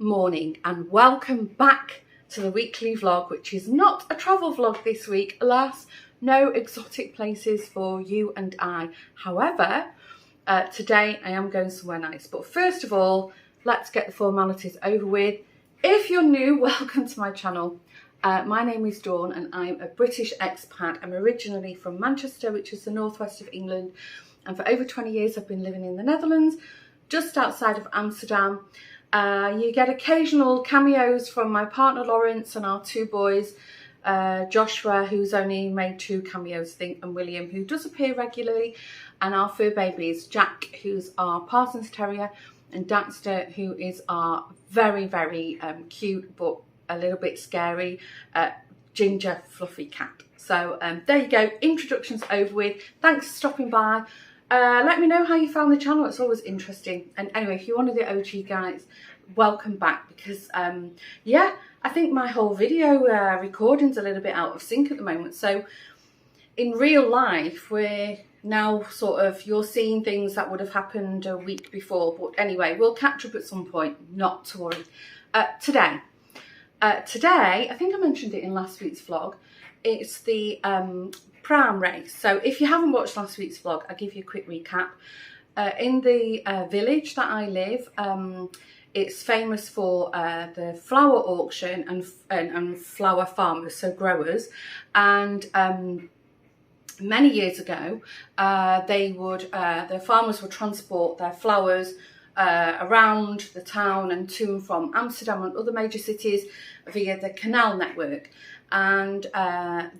morning and welcome back to the weekly vlog, which is not a travel vlog this week. Alas, no exotic places for you and I. However, today I am going somewhere nice. But first of all, let's get the formalities over with. If you're new, welcome to my channel. My name is Dawn and I'm a British expat. I'm originally from Manchester, which is the northwest of England. And for over 20 years, I've been living in the Netherlands, just outside of Amsterdam. You get occasional cameos from my partner Lawrence and our two boys, Joshua, who's only made 2 cameos, I think, and William, who does appear regularly, and our fur babies, Jack, who's our Parsons Terrier, and Daxter, who is our very, very cute but a little bit scary ginger fluffy cat. So there you go, introductions over with. Thanks for stopping by. Let me know how you found the channel. It's always interesting. And anyway, if you're one of the OG guys, welcome back, because yeah, I think my whole video recording's a little bit out of sync at the moment. So in real life, we're now sort of, you're seeing things that would have happened a week before. But anyway, we'll catch up at some point, not to worry. Today, I think I mentioned it in last week's vlog, it's the Pramen Race. So if you haven't watched last week's vlog, I'll give you a quick recap. In the village that I live, it's famous for the flower auction and flower farmers, so growers. And many years ago, the farmers would transport their flowers around the town and to and from Amsterdam and other major cities via the canal network. And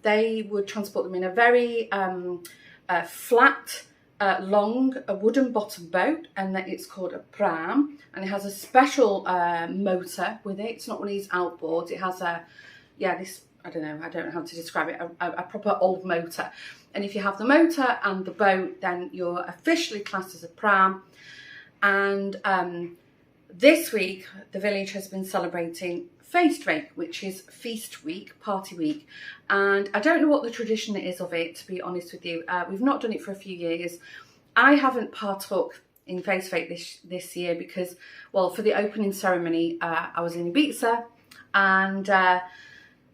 they would transport them in a very flat, long, wooden bottom boat, and that it's called a pram, and it has a special motor with it. It's not one of these outboards. It has a, yeah, this, I don't know how to describe it, a proper old motor. And if you have the motor and the boat, then you're officially classed as a pram. And this week, the village has been celebrating Feest Week, which is feast week, party week. And I don't know what the tradition is of it, to be honest with you. We've not done it for a few years. I haven't partook in Feest Week this year because, well, for the opening ceremony, I was in Ibiza, and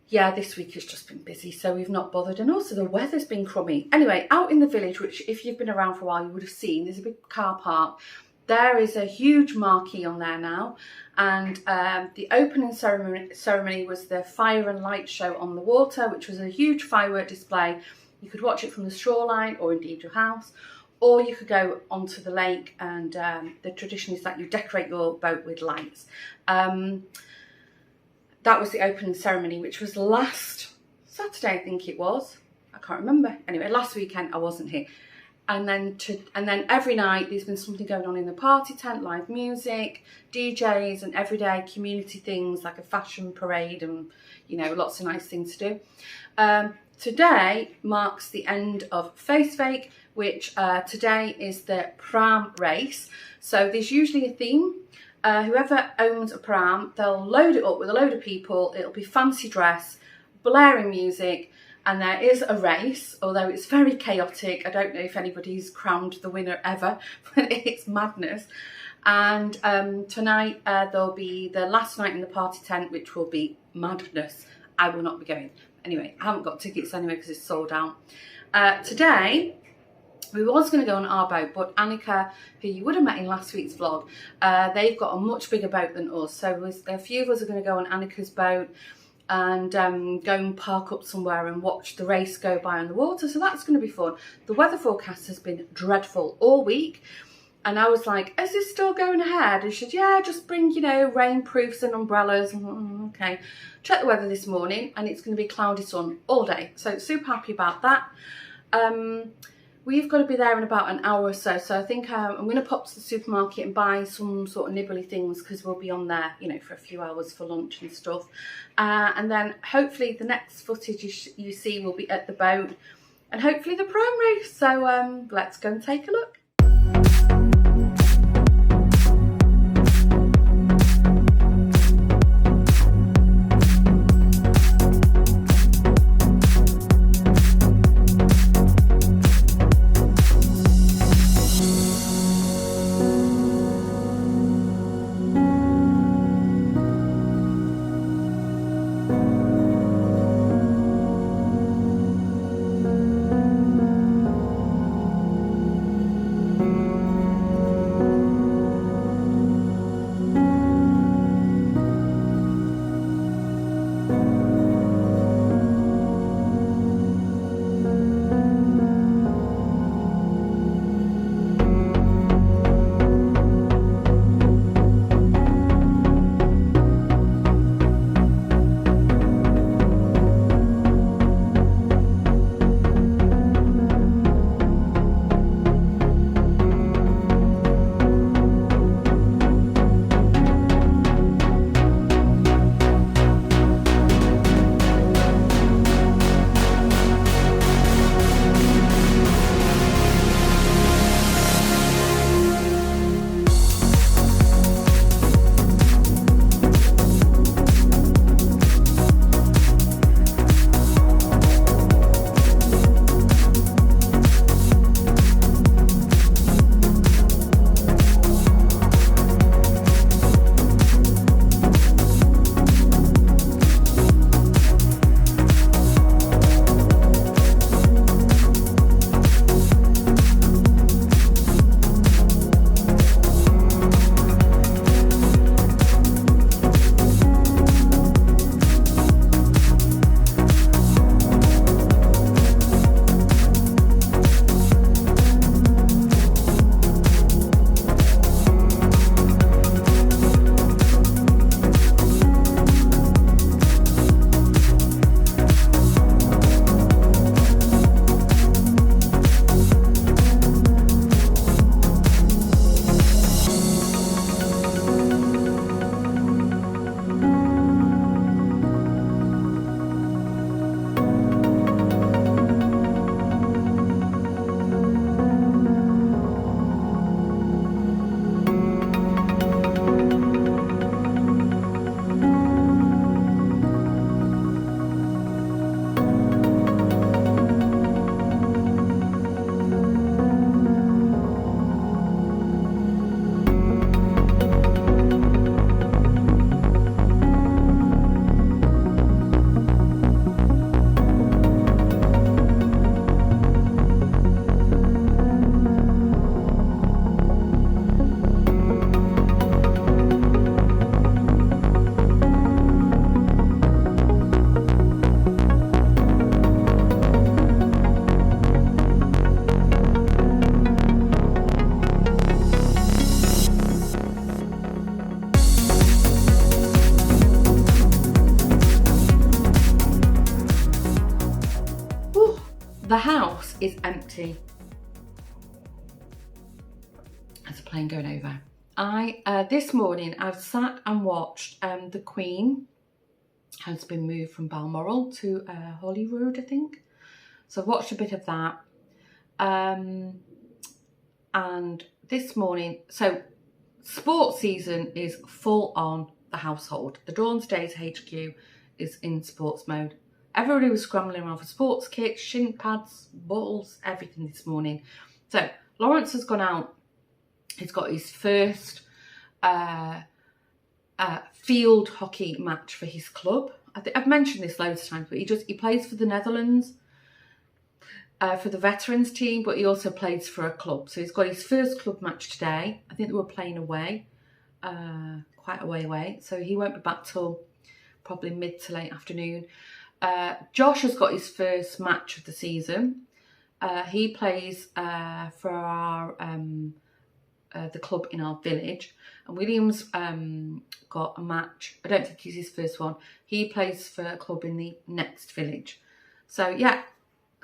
yeah, this week has just been busy, so we've not bothered. And also the weather's been crummy. Anyway, out in the village, which if you've been around for a while, you would have seen, there's a big car park. There is a huge marquee on there now, and the opening ceremony was the fire and light show on the water, which was a huge firework display. You could watch it from the shoreline or indeed your house, or you could go onto the lake, and the tradition is that you decorate your boat with lights. That was the opening ceremony, which was last Saturday, I think it was. I can't remember. Anyway, last weekend I wasn't here. And then every night there's been something going on in the party tent, live music, DJs, and everyday community things like a fashion parade and, you know, lots of nice things to do. Today marks the end of Feest Week, which today is the Pramen Race. So there's usually a theme. Whoever owns a pram, they'll load it up with a load of people. It'll be fancy dress, blaring music. And there is a race, although it's very chaotic. I don't know if anybody's crowned the winner ever, but it's madness. And tonight there'll be the last night in the party tent, which will be madness. I will not be going. Anyway, I haven't got tickets anyway because it's sold out. Today, we was going to go on our boat, but Annika, who you would have met in last week's vlog, they've got a much bigger boat than us. So a few of us are going to go on Annika's boat and go and park up somewhere and watch the race go by on the water. So that's going to be fun. The weather forecast has been dreadful all week. And I was like, is this still going ahead? And she said, yeah, just bring, you know, rainproofs and umbrellas. Okay. Check the weather this morning and it's going to be cloudy sun all day. So super happy about that. We've got to be there in about an hour or so. So I think I'm going to pop to the supermarket and buy some sort of nibbly things because we'll be on there, you know, for a few hours for lunch and stuff. And then hopefully the next footage you see will be at the boat and hopefully the Pramen Race. So let's go and take a look. the house is empty. There's a plane going over. This morning I've sat and watched the Queen has been moved from Balmoral to Holyrood, I think. So I've watched a bit of that. And this morning, so sports season is full on the household. The DawnsDays HQ is in sports mode. Everybody was scrambling around for sports kits, shin pads, balls, everything this morning. So Lawrence has gone out. He's got his first field hockey match for his club. I've mentioned this loads of times, but he plays for the Netherlands, for the veterans team, but he also plays for a club. So he's got his first club match today. I think they were playing away, quite a way away. So he won't be back till probably mid to late afternoon. Josh has got his first match of the season. He plays for our the club in our village, and William's got a match. I don't think it's his first one. He plays for a club in the next village. So yeah,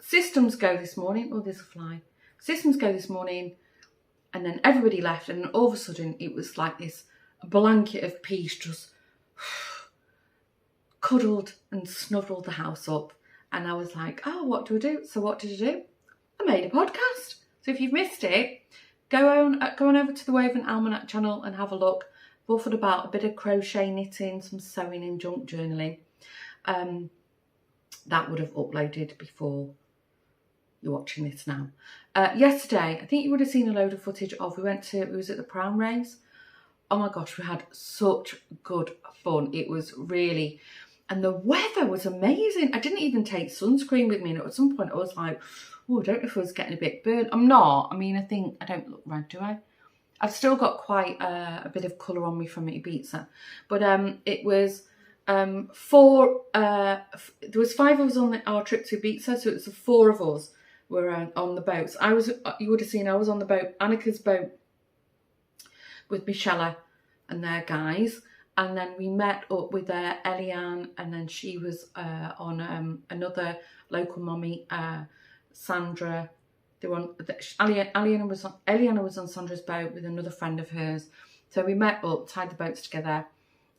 systems go this morning. Oh, there's a fly. Systems go this morning, and then everybody left, and then all of a sudden it was like this blanket of peace just cuddled and snuggled the house up. And I was like, oh, what do I do? So what did I do? I made a podcast. So if you've missed it, go on over to the Woven Almanac channel and have a look. I've offered about a bit of crochet knitting, some sewing and junk journaling. That would have uploaded before you're watching this now. Yesterday, I think you would have seen a load of footage of, we was at the Pramen Race. Oh my gosh, we had such good fun. It was really, and the weather was amazing. I didn't even take sunscreen with me, and at some point I was like, oh, I don't know if I was getting a bit burnt. I'm not. I mean, I don't look red, do I? I've still got quite a bit of colour on me from Ibiza. But it was there was 5 of us on our trip to Ibiza, so it was the 4 of us were on the boats. You would have seen I was on the boat, Annika's boat, with Michelle and their guys. And then we met up with Eliane, and then she was on another local mommy, Sandra. They were on, Eliana was on Sandra's boat with another friend of hers. So we met up, tied the boats together,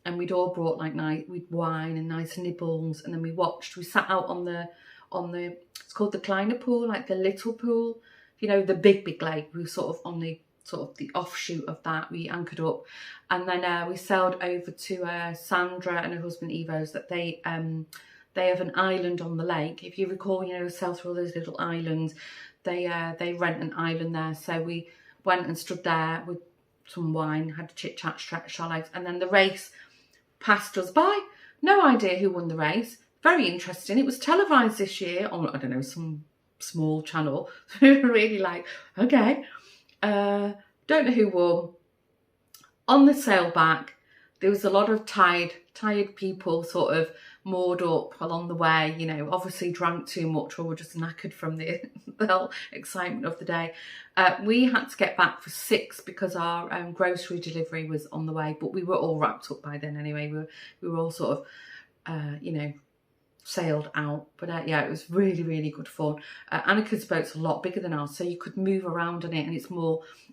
and we'd all brought like we'd wine and nice nibbles, and then we sat out on the it's called the Kleiner pool, like the little pool, you know, the big lake. We were sort of on the offshoot of that. We anchored up, and then we sailed over to Sandra and her husband Evo's, that they have an island on the lake. If you recall, you know, sail through all those little islands. They rent an island there. So we went and stood there with some wine, had a chit chat, stretched our legs, and then the race passed us by. No idea who won the race. Very interesting. It was televised this year on, I don't know, some small channel. We were really like, okay. Don't know who won. On the sail back, there was a lot of tired people sort of moored up along the way, you know, obviously drank too much or were just knackered from the whole excitement of the day. We had to get back for 6 because our grocery delivery was on the way, but we were all wrapped up by then anyway. We were all sort of, you know, sailed out. But yeah, it was really, really good fun. Annika's boat's a lot bigger than ours, so you could move around on it, and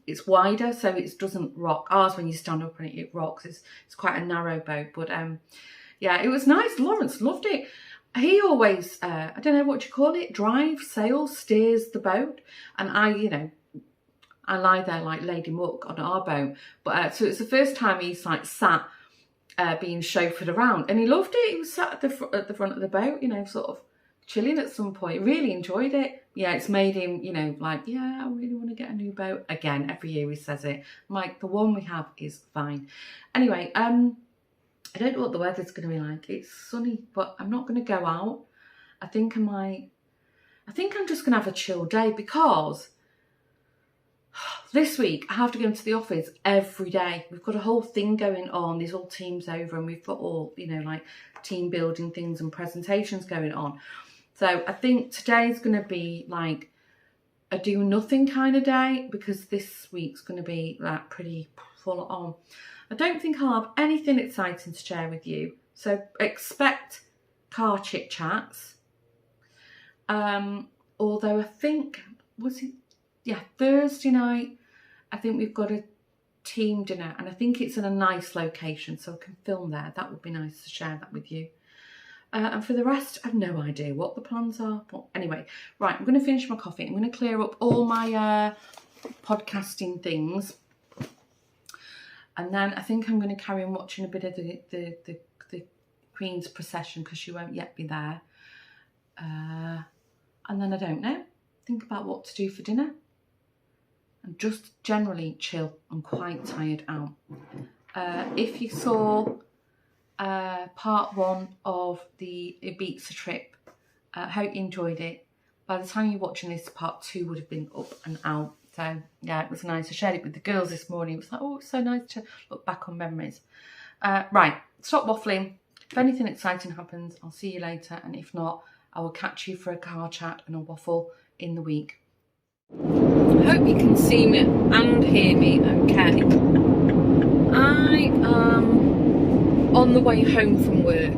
it's wider, so it doesn't rock. Ours, when you stand up on it, it rocks. It's quite a narrow boat, but yeah, it was nice. Lawrence loved it. He always, I don't know what you call it, drives, sails, steers the boat, and I lie there like Lady Muck on our boat. But so it's the first time he's like sat being chauffeured around, and he loved it. He was sat at the front of the boat, you know, sort of chilling at some point. Really enjoyed it. Yeah, it's made him, you know, like, yeah, I really want to get a new boat. Again, every year he says it. I'm like, the one we have is fine. Anyway, I don't know what the weather's going to be like. It's sunny, but I'm not going to go out. I think I'm just going to have a chill day, because this week I have to go into the office every day. We've got a whole thing going on. There's all teams over, and we've got all, you know, like team building things and presentations going on. So I think today's going to be like a do nothing kind of day, because this week's going to be like pretty full on. I don't think I'll have anything exciting to share with you. So expect car chit chats. although I think, Thursday night, I think we've got a team dinner, and I think it's in a nice location, so I can film there. That would be nice to share that with you. And for the rest, I have no idea what the plans are. But anyway, right, I'm going to finish my coffee. I'm going to clear up all my podcasting things. And then I think I'm going to carry on watching a bit of the Queen's procession, because she won't yet be there. And then I don't know. Think about what to do for dinner. And just generally chill. I'm quite tired out. If you saw part 1 of the Ibiza trip, I hope you enjoyed it. By the time you're watching this, part 2 would have been up and out. So yeah, it was nice. I shared it with the girls this morning. It was like, oh, it's so nice to look back on memories. Right, stop waffling. If anything exciting happens, I'll see you later. And if not, I will catch you for a car chat and a waffle in the week. I hope you can see me and hear me okay. I am on the way home from work.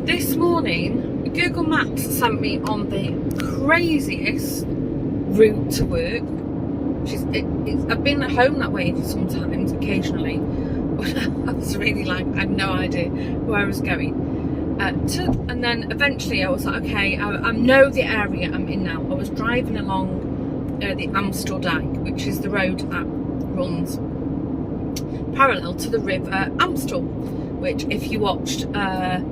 This morning, Google Maps sent me on the craziest route to work. I've been at home that way sometimes, occasionally, but I was really like, I had no idea where I was going. And then eventually I was like, okay, I know the area I'm in now. I was driving along the Amstel Dyke, which is the road that runs parallel to the river Amstel, which if you watched the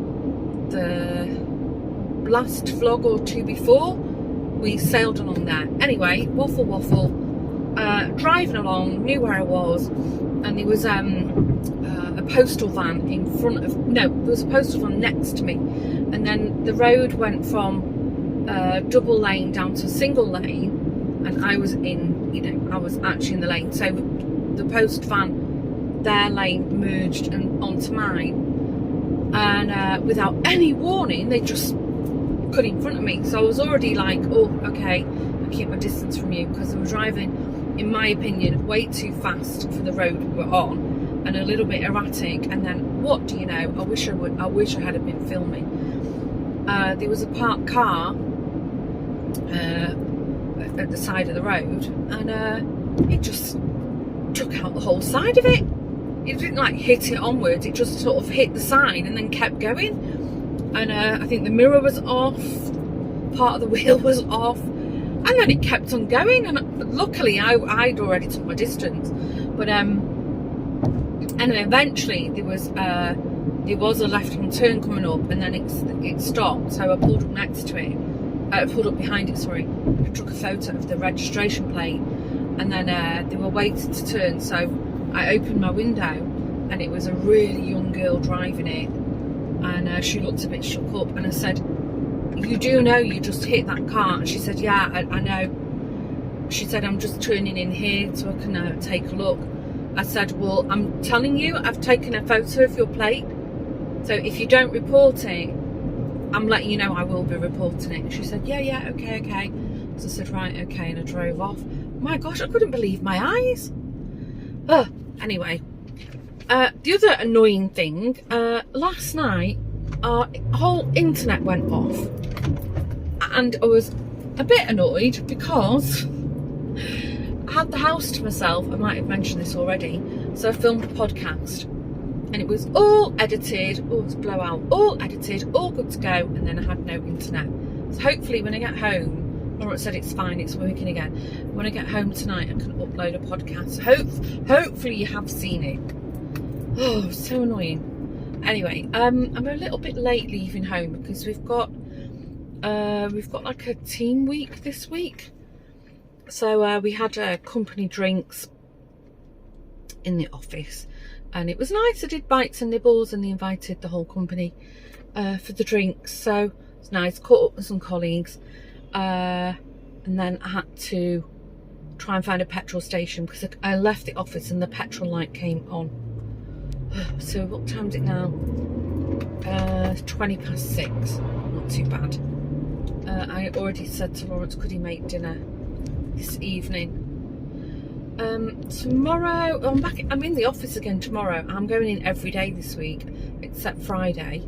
last vlog or 2 before, we sailed along there. Anyway, waffle, driving along, knew where I was, and there was a postal van in front of, no, there was a postal van next to me, and then the road went from double lane down to single lane, and I was in, I was actually in the lane, so the post van, their lane merged onto mine, and without any warning, they just cut in front of me. So I was already like, oh, okay, I'll keep my distance from you, because they were driving, in my opinion, way too fast for the road we were on, and a little bit erratic. And then, what do you know, I wish I had been filming. There was a parked car at the side of the road, and it just took out the whole side of it. It didn't like hit it onwards, it just sort of hit the sign and then kept going. And I think the mirror was off, part of the wheel was off, and then it kept on going. And luckily I'd already took my distance, but and eventually there was a left-hand turn coming up, and then it stopped. So I pulled up next to it, pulled up behind it. Sorry, I took a photo of the registration plate, and then they were waiting to turn. So I opened my window, and it was a really young girl driving it, and she looked a bit shook up. And I said, "You do know you just hit that car?" And she said, "Yeah, I know." She said, "I'm just turning in here so I can take a look." I said, "Well, I'm telling you, I've taken a photo of your plate, so if you don't report it, I'm letting you know I will be reporting it." And she said, yeah, okay. So I said, right, okay, and I drove off. My gosh, I couldn't believe my eyes. Anyway, the other annoying thing, last night, our whole internet went off, and I was a bit annoyed because I had the house to myself. I might have mentioned this already. So I filmed a podcast, and it was all edited. Oh, it's blowout. All edited, all good to go, and then I had no internet. So hopefully when I get home, Laura said it's fine, it's working again. When I get home tonight, I can upload a podcast. Hopefully you have seen it. Oh, so annoying. Anyway, I'm a little bit late leaving home because we've got like a team week this week. So we had company drinks in the office, and it was nice. I did bites and nibbles, and they invited the whole company for the drinks, so it's nice. Caught up with some colleagues, and then I had to try and find a petrol station because I left the office and the petrol light came on. So what time is it now? 20 past 6. Not too bad. I already said to Lawrence, could he make dinner this evening? Tomorrow I'm in the office again tomorrow. I'm going in every day this week except Friday.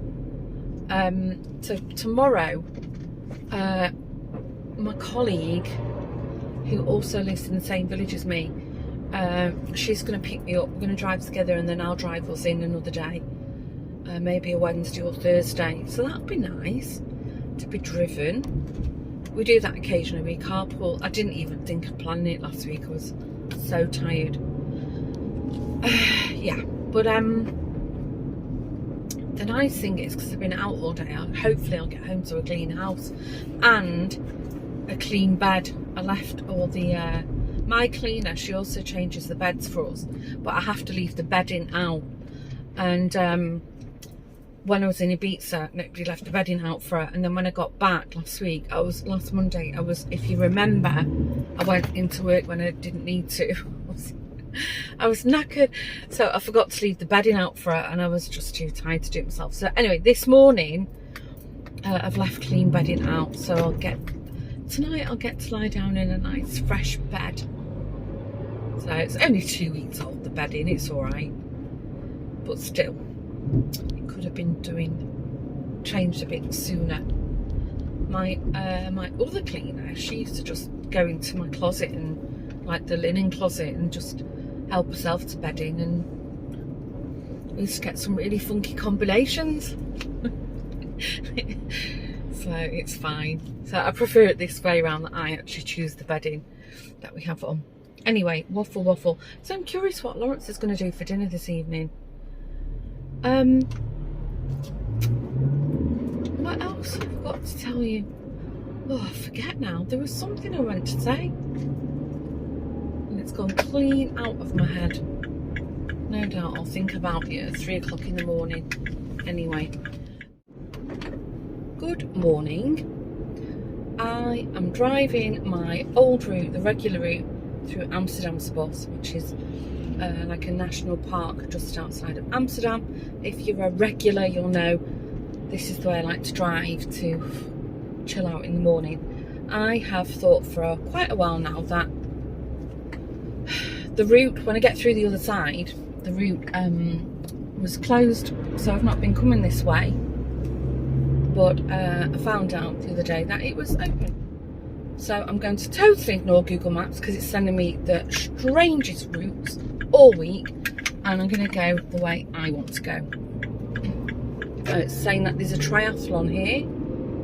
So tomorrow my colleague, who also lives in the same village as me, she's going to pick me up. We're going to drive together, and then I'll drive us in another day, maybe a Wednesday or Thursday. So that'd be nice to be driven. We do that occasionally. We carpool. I didn't even think of planning it last week. I was so tired. Yeah, but the nice thing is, because I've been out all day, hopefully I'll get home to a clean house and a clean bed. I left all the my cleaner, she also changes the beds for us, but I have to leave the bedding out. And when I was in Ibiza, nobody left the bedding out for her. And then when I got back last Monday, if you remember, I went into work when I didn't need to. I was knackered, so I forgot to leave the bedding out for her, and I was just too tired to do it myself. So anyway, this morning I've left clean bedding out, so tonight I'll get to lie down in a nice fresh bed. So it's only 2 weeks old, the bedding, it's all right, but still, it could have been changed a bit sooner. My other cleaner, she used to just go into my closet, and like the linen closet, and just help herself to bedding, and we used to get some really funky combinations. So it's fine. So I prefer it this way around, that I actually choose the bedding that we have on. Anyway, waffle. So I'm curious what Lawrence is going to do for dinner this evening. What else I forgot to tell you? Oh, I forget now. There was something I wanted to say, and it's gone clean out of my head. No doubt I'll think about it at 3 o'clock in the morning. Anyway, good morning. I am driving my old route, the regular route, through Amsterdamsbos, which is like a national park just outside of Amsterdam. If you're a regular, you'll know this is the way I like to drive to chill out in the morning. I have thought for quite a while now that the route, when I get through the other side, the route was closed, so I've not been coming this way. But I found out the other day that it was open. So I'm going to totally ignore Google Maps, because it's sending me the strangest routes all week, and I'm going to go the way I want to go. It's saying that there's a triathlon here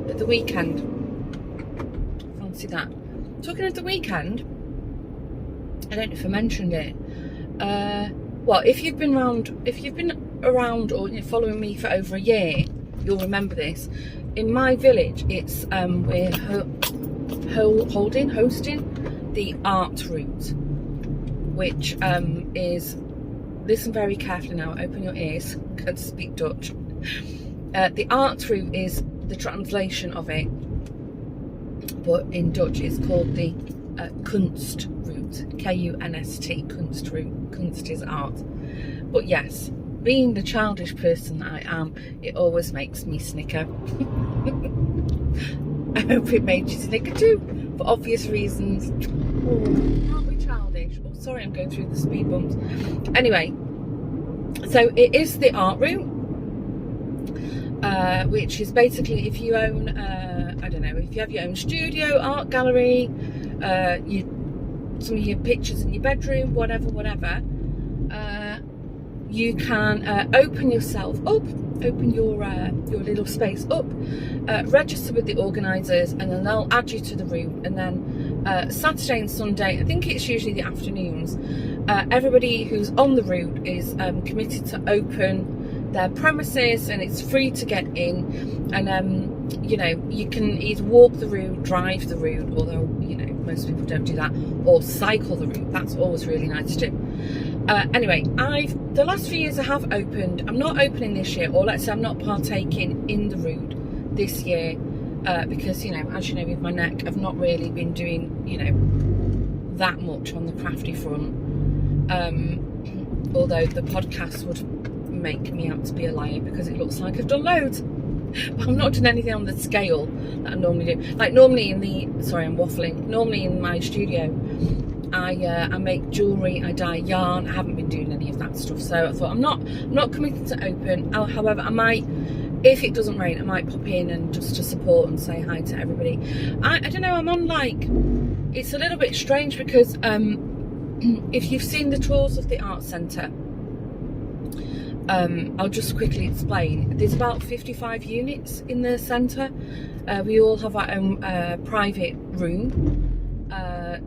at the weekend. Fancy that. Talking of the weekend, I don't know if I mentioned it. Well, if you've been around or following me for over a year, you'll remember this. In my village, it's we're hosting the art route, which is, listen very carefully now, open your ears, I'm going to speak Dutch. The art route is the translation of it, but in Dutch it's called the Kunst route, K-U-N-S-T, Kunst route. Kunst is art. But yes, being the childish person that I am, it always makes me snicker. I hope it made you snicker too, for obvious reasons. Oh, aren't we childish? Oh, sorry, I'm going through the speed bumps. Anyway, so it is the art route, which is basically if you own, I don't know, if you have your own studio, art gallery, some of your pictures in your bedroom, whatever, you can open yourself up, open your little space up, register with the organisers, and then they'll add you to the route. And then Saturday and Sunday, I think it's usually the afternoons, everybody who's on the route is committed to open their premises, and it's free to get in. And you can either walk the route, drive the route, although most people don't do that, or cycle the route. That's always really nice to do. Anyway, the last few years I have opened. I'm not opening this year, or let's say I'm not partaking in the route this year, because as you know, with my neck, I've not really been doing that much on the crafty front. Although the podcast would make me out to be a liar, because it looks like I've done loads, but I've not done anything on the scale that I normally do. Like normally I'm waffling. Normally in my studio, I make jewellery, I dye yarn. I haven't been doing any of that stuff, so I thought I'm not committed to open. However, I might if it doesn't rain, I might pop in and just to support and say hi to everybody. I don't know, I'm on like, it's a little bit strange because if you've seen the tours of the art centre, I'll just quickly explain. There's about 55 units in the centre. We all have our own private room,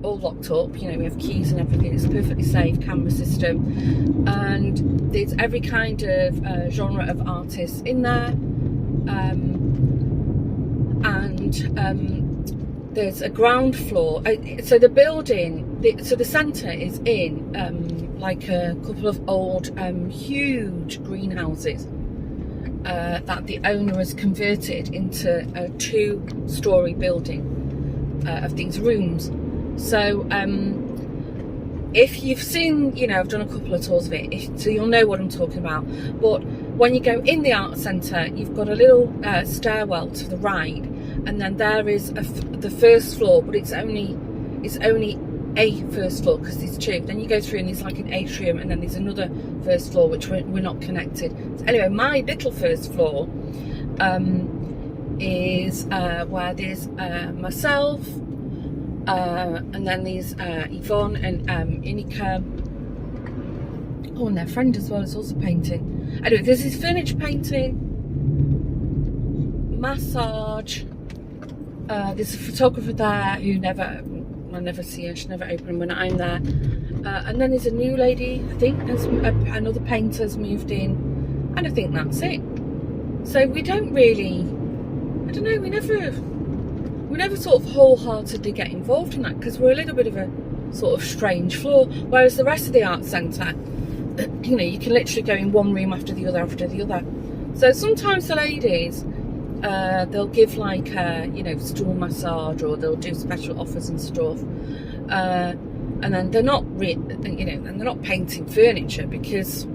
all locked up. You know, we have keys and everything. It's perfectly safe, camera system, and there's every kind of genre of artists in there. There's a ground floor. So the building, so the centre is in like a couple of old huge greenhouses that the owner has converted into a 2-storey building of these rooms. So if you've seen, you know, I've done a couple of tours of it, so you'll know what I'm talking about. But when you go in the art centre, you've got a little stairwell to the right, and then there is the first floor, but it's only a first floor because there's 2. Then you go through and there's like an atrium, and then there's another first floor which we're not connected. So anyway, my little first floor is where there's myself, and then there's Yvonne and Inika. Oh, and their friend as well is also painting. Anyway, there's this furniture painting, massage. There's a photographer there who I never see her, she never open when I'm there. And then there's a new lady, I think there's another painter's moved in, and I think that's it. So we don't really, I don't know, we never sort of wholeheartedly get involved in that because we're a little bit of a sort of strange floor. Whereas the rest of the art centre, you know, you can literally go in one room after the other. So sometimes the ladies, they'll give like a, you know, stool massage, or they'll do special offers and stuff, and then they're not you know, and they're not painting furniture because,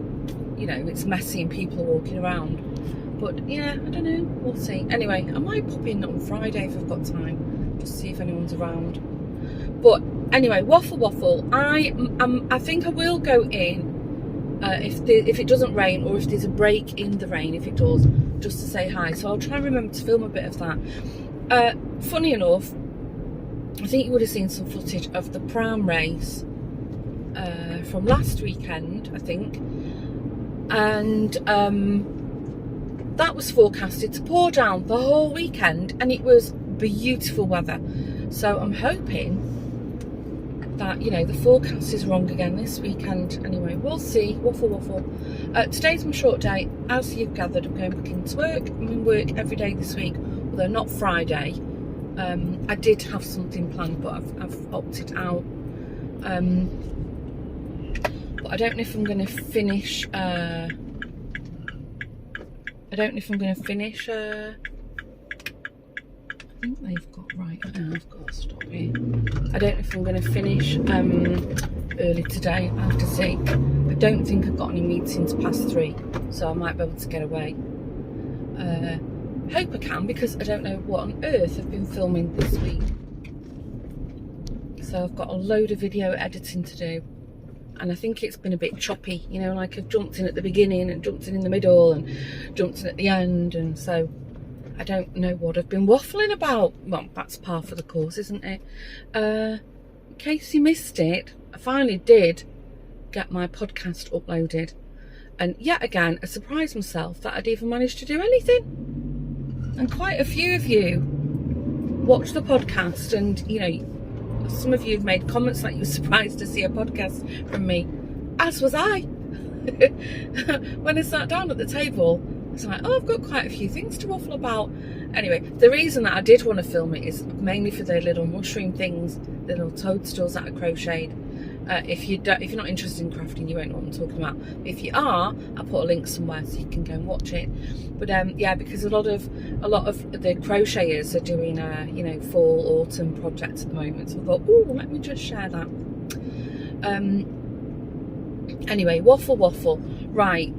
you know, it's messy and people are walking around. But yeah, I don't know, we'll see. Anyway, I might pop in on Friday if I've got time, just see if anyone's around. But anyway, waffle. I think I will go in if it doesn't rain, or if there's a break in the rain, if it does, just to say hi. So I'll try and remember to film a bit of that. Funny enough, I think you would have seen some footage of the Pramen Race from last weekend, I think, and that was forecasted to pour down the whole weekend, and it was beautiful weather. So I'm hoping that, you know, the forecast is wrong again this weekend. Anyway, we'll see. Waffle. Today's my short day. As you've gathered, I'm going back into work. I'm in work every day this week, although not Friday. I did have something planned, but I've opted out. But I don't know if I'm going to finish. I think they've got right. I've got to stop here. I don't know if I'm going to finish early today. I have to see. I don't think I've got any meetings past 3, so I might be able to get away. Hope I can, because I don't know what on earth I've been filming this week. So I've got a load of video editing to do, and I think it's been a bit choppy. You know, like I've jumped in at the beginning and jumped in the middle and jumped in at the end, and so I don't know what I've been waffling about. Well, that's par for the course, isn't it? In case you missed it, I finally did get my podcast uploaded. And yet again, I surprised myself that I'd even managed to do anything. And quite a few of you watch the podcast, and, you know, some of you have made comments like you were surprised to see a podcast from me, as was I. When I sat down at the table, it's like, oh, I've got quite a few things to waffle about. Anyway, the reason that I did want to film it is mainly for the little mushroom things, the little toadstools that I crocheted. If you're not interested in crafting, you won't know what I'm talking about. If you are, I'll put a link somewhere so you can go and watch it. But yeah, because a lot of the crocheters are doing you know, fall, autumn projects at the moment. So I thought, oh, let me just share that. Anyway, waffle. Right.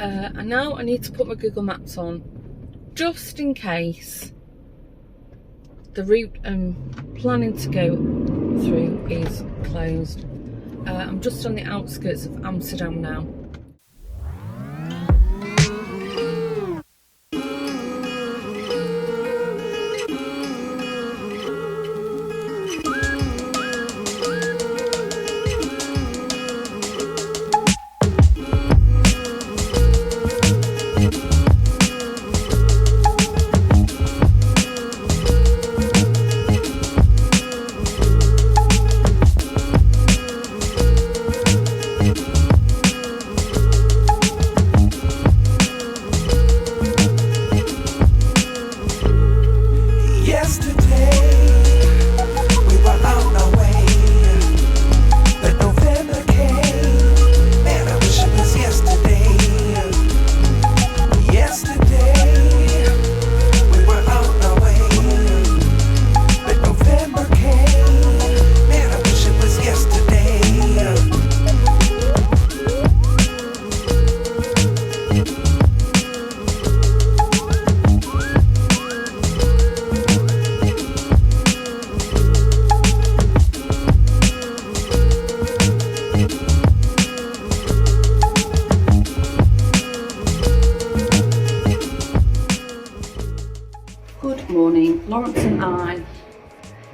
And now I need to put my Google Maps on, just in case the route I'm planning to go through is closed. I'm just on the outskirts of Amsterdam now.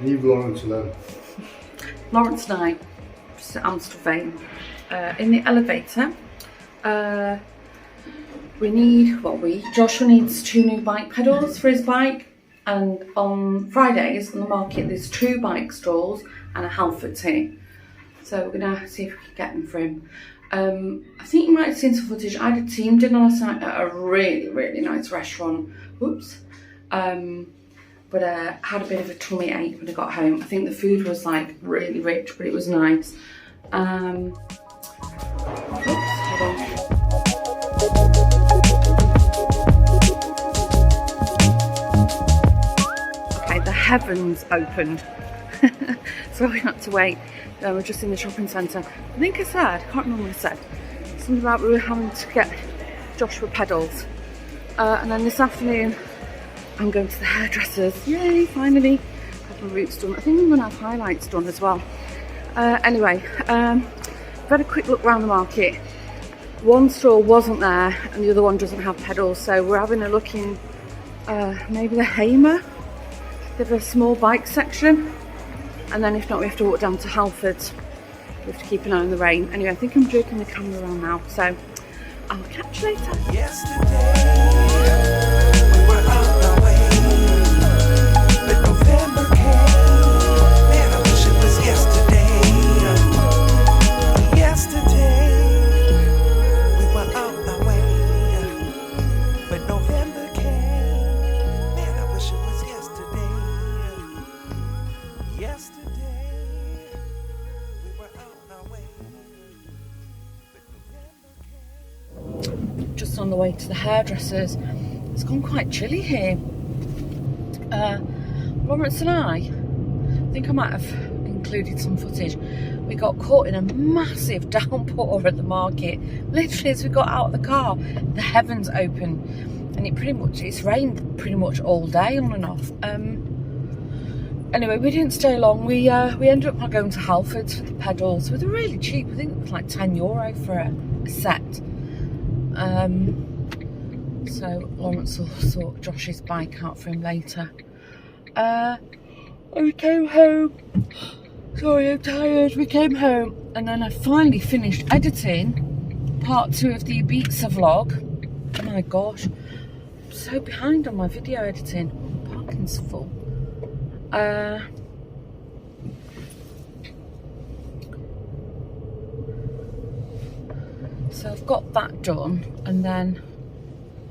Leave Lawrence alone. Lawrence and I, just at Amstelveen, in the elevator. Joshua needs 2 new bike pedals for his bike, and on Fridays on the market there's 2 bike stalls and a Halfords here. So we're gonna see if we can get them for him. I think you might have seen some footage. I had a team dinner last night at a really, really nice restaurant. Whoops. But I had a bit of a tummy ache when I got home. I think the food was like really rich, but it was nice. Oops, hold on. Okay, the heavens opened. So we had to wait. We're just in the shopping centre. I think I said, I can't remember what I said, something about we were having to get Joshua pedals. And then this afternoon, I'm going to the hairdressers. Yay, finally. A couple of roots done. I think I'm going to have highlights done as well. Anyway, I've had a quick look around the market. One store wasn't there and the other one doesn't have pedals. So we're having a look in maybe the Hamer. They have a small bike section. And then if not, we have to walk down to Halfords. We have to keep an eye on the rain. Anyway, I think I'm jerking the camera around now. So I'll catch you later. Just on the way to the hairdressers. It's gone quite chilly here. Lawrence and I think I might have included some footage. We got caught in a massive downpour at the market. Literally as we got out of the car, the heavens opened, and it's rained pretty much all day on and off. Anyway, we didn't stay long. We ended up going to Halfords for the pedals. They were really cheap. I think it was like €10 for a set. So Lawrence will sort Josh's bike out for him later. We came home. Sorry, I'm tired. We came home and then I finally finished editing part 2 of the Ibiza vlog. Oh my gosh, I'm so behind on my video editing. Parking's full. So I've got that done, and then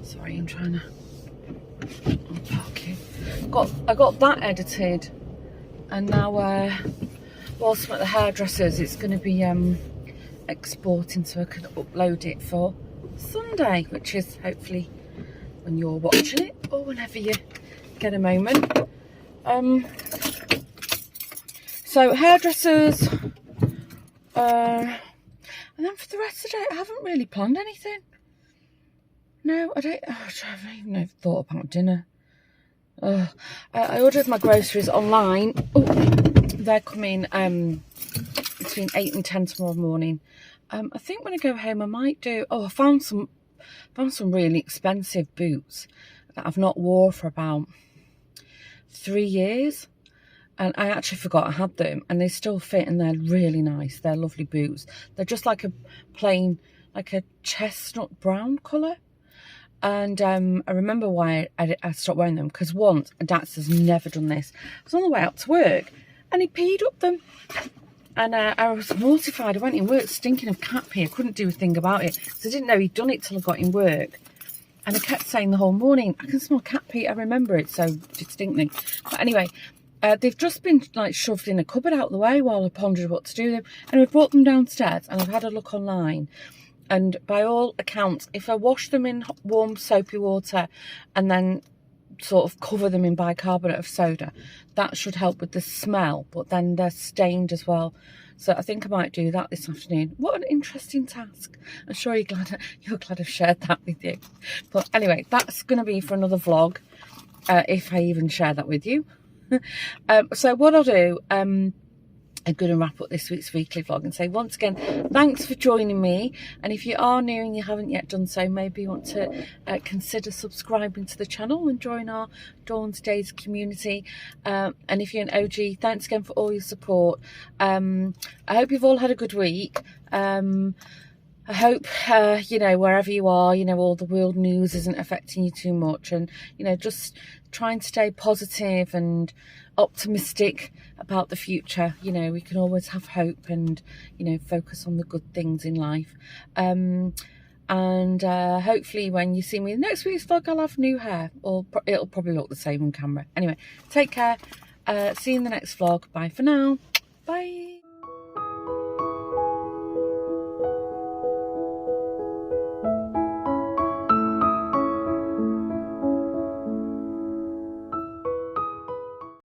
sorry, I'm trying to unpark it. I got that edited, and now whilst I'm at the hairdressers, it's going to be exporting so I can upload it for Sunday, which is hopefully when you're watching it or whenever you get a moment. So hairdressers, and then for the rest of the day, I haven't really planned anything. No, I haven't even thought about dinner. I ordered my groceries online. Oh, they're coming between 8 and 10 tomorrow morning. I think when I go home, I might do. Oh, I found some really expensive boots that I've not wore for about 3 years. And I actually forgot I had them, and they still fit, and they're really nice. They're lovely boots. They're just like a plain, like a chestnut brown colour. And I remember why I stopped wearing them, because once, Dax has never done this. I was on the way out to work, and he peed up them. And I was mortified. I went in work stinking of cat pee. I couldn't do a thing about it, because I didn't know he'd done it till I got in work. And I kept saying the whole morning, I can smell cat pee. I remember it so distinctly. But anyway, they've just been like shoved in a cupboard out the way while I pondered what to do with them. And I've brought them downstairs, and I've had a look online. And by all accounts, if I wash them in warm soapy water and then sort of cover them in bicarbonate of soda, that should help with the smell. But then they're stained as well. So I think I might do that this afternoon. What an interesting task. I'm sure you're glad I've shared that with you. But anyway, that's going to be for another vlog, if I even share that with you. So what I'll do, I'm going to wrap up this week's weekly vlog and say once again, thanks for joining me. And if you are new and you haven't yet done so, maybe you want to consider subscribing to the channel and join our DawnsDays community. And if you're an OG, thanks again for all your support. I hope you've all had a good week. I hope, you know, wherever you are, you know, all the world news isn't affecting you too much. And, you know, just try and stay positive and optimistic about the future. You know, we can always have hope and, you know, focus on the good things in life. And hopefully when you see me in next week's vlog, I'll have new hair, or it'll probably look the same on camera. Anyway, take care. See you in the next vlog. Bye for now. Bye.